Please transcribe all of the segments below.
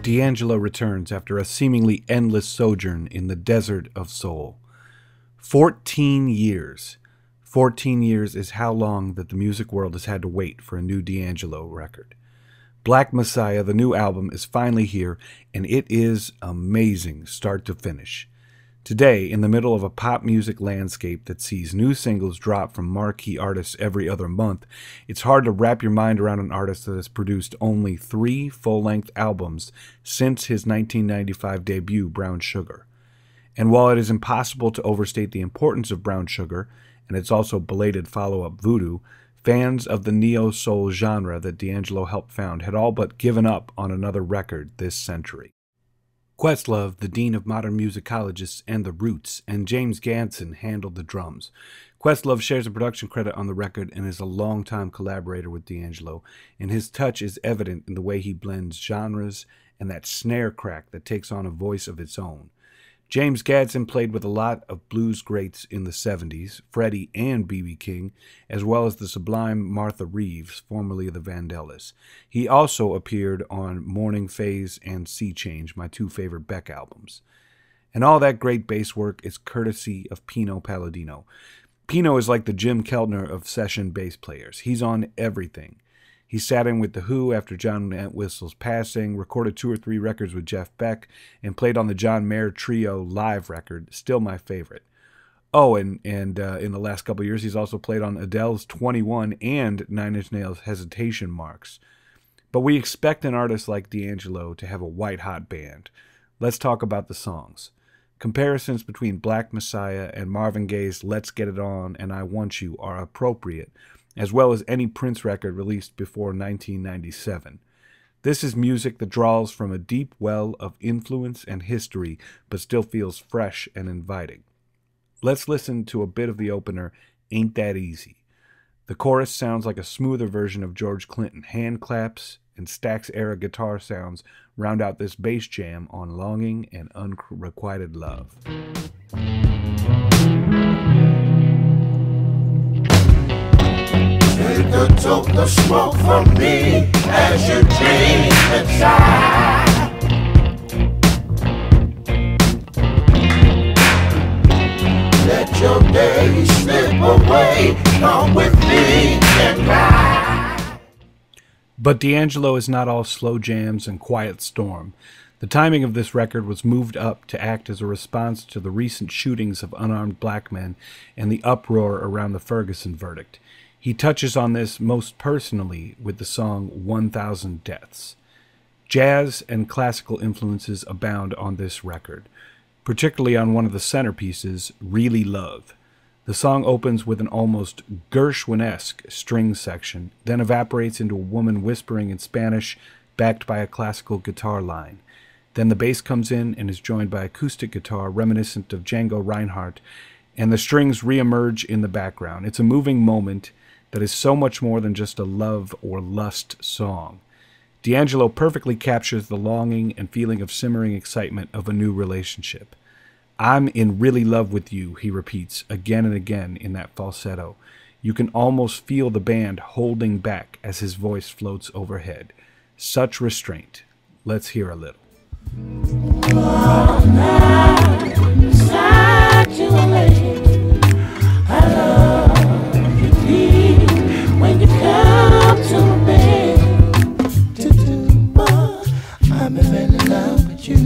D'Angelo returns after a seemingly endless sojourn in the desert of soul. 14 years. 14 years is how long that the music world has had to wait for a new D'Angelo record. Black Messiah, the new album, is finally here, and it is amazing start to finish. Today, in the middle of a pop music landscape that sees new singles drop from marquee artists every other month, it's hard to wrap your mind around an artist that has produced only 3 full-length albums since his 1995 debut, Brown Sugar. And while it is impossible to overstate the importance of Brown Sugar, and its also belated follow-up Voodoo, fans of the neo-soul genre that D'Angelo helped found had all but given up on another record this century. Questlove, the dean of modern musicologists and The Roots, and James Ganson handled the drums. Questlove shares a production credit on the record and is a longtime collaborator with D'Angelo, and his touch is evident in the way he blends genres and that snare crack that takes on a voice of its own. James Gadson played with a lot of blues greats in the 70s, Freddie and B.B. King, as well as the sublime Martha Reeves, formerly of the Vandellas. He also appeared on Morning Phase and Sea Change, my 2 favorite Beck albums. And all that great bass work is courtesy of Pino Palladino. Pino is like the Jim Keltner of session bass players. He's on everything. He sat in with The Who after John Entwistle's passing, recorded 2 or 3 records with Jeff Beck, and played on the John Mayer Trio live record, still my favorite. Oh, and in the last couple of years, he's also played on Adele's 21 and Nine Inch Nails' Hesitation Marks. But we expect an artist like D'Angelo to have a white-hot band. Let's talk about the songs. Comparisons between Black Messiah and Marvin Gaye's Let's Get It On and I Want You are appropriate, as well as any Prince record released before 1997. This is music that draws from a deep well of influence and history, but still feels fresh and inviting. Let's listen to a bit of the opener, Ain't That Easy. The chorus sounds like a smoother version of George Clinton. Hand claps and Stax-era guitar sounds round out this bass jam on Longing and Unrequited Love. Take a toke of smoke from me as you dream inside. Let your days slip away, come with me and ride. But D'Angelo is not all slow jams and quiet storm. The timing of this record was moved up to act as a response to the recent shootings of unarmed black men and the uproar around the Ferguson verdict. He touches on this most personally with the song 1,000 Deaths. Jazz and classical influences abound on this record, particularly on one of the centerpieces, Really Love. The song opens with an almost Gershwin-esque string section, then evaporates into a woman whispering in Spanish, backed by a classical guitar line. Then the bass comes in and is joined by acoustic guitar reminiscent of Django Reinhardt, and the strings reemerge in the background. It's a moving moment that is so much more than just a love or lust song. D'Angelo perfectly captures the longing and feeling of simmering excitement of a new relationship. I'm in really love with you, he repeats again and again in that falsetto. You can almost feel the band holding back as his voice floats overhead. Such restraint. Let's hear a little. All night, beside you, lady, I love you deep. When you come to me, I'm in love with you.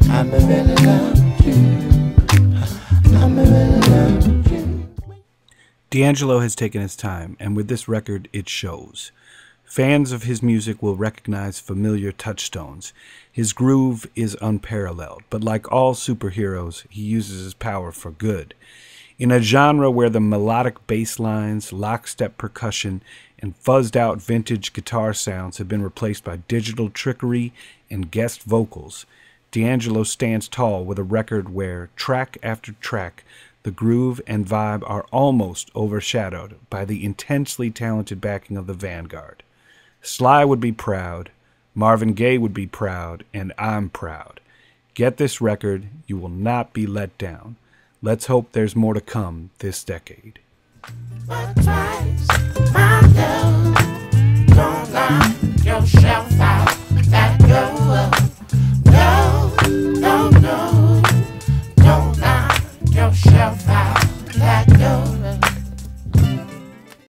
I'm in love with you. I'm in love with you. D'Angelo has taken his time, and with this record, it shows. Fans of his music will recognize familiar touchstones. His groove is unparalleled, but like all superheroes, he uses his power for good. In a genre where the melodic bass lines, lockstep percussion, and fuzzed-out vintage guitar sounds have been replaced by digital trickery and guest vocals, D'Angelo stands tall with a record where, track after track, the groove and vibe are almost overshadowed by the intensely talented backing of the Vanguard. Sly would be proud, Marvin Gaye would be proud, and I'm proud. Get this record, you will not be let down. Let's hope there's more to come this decade. But twice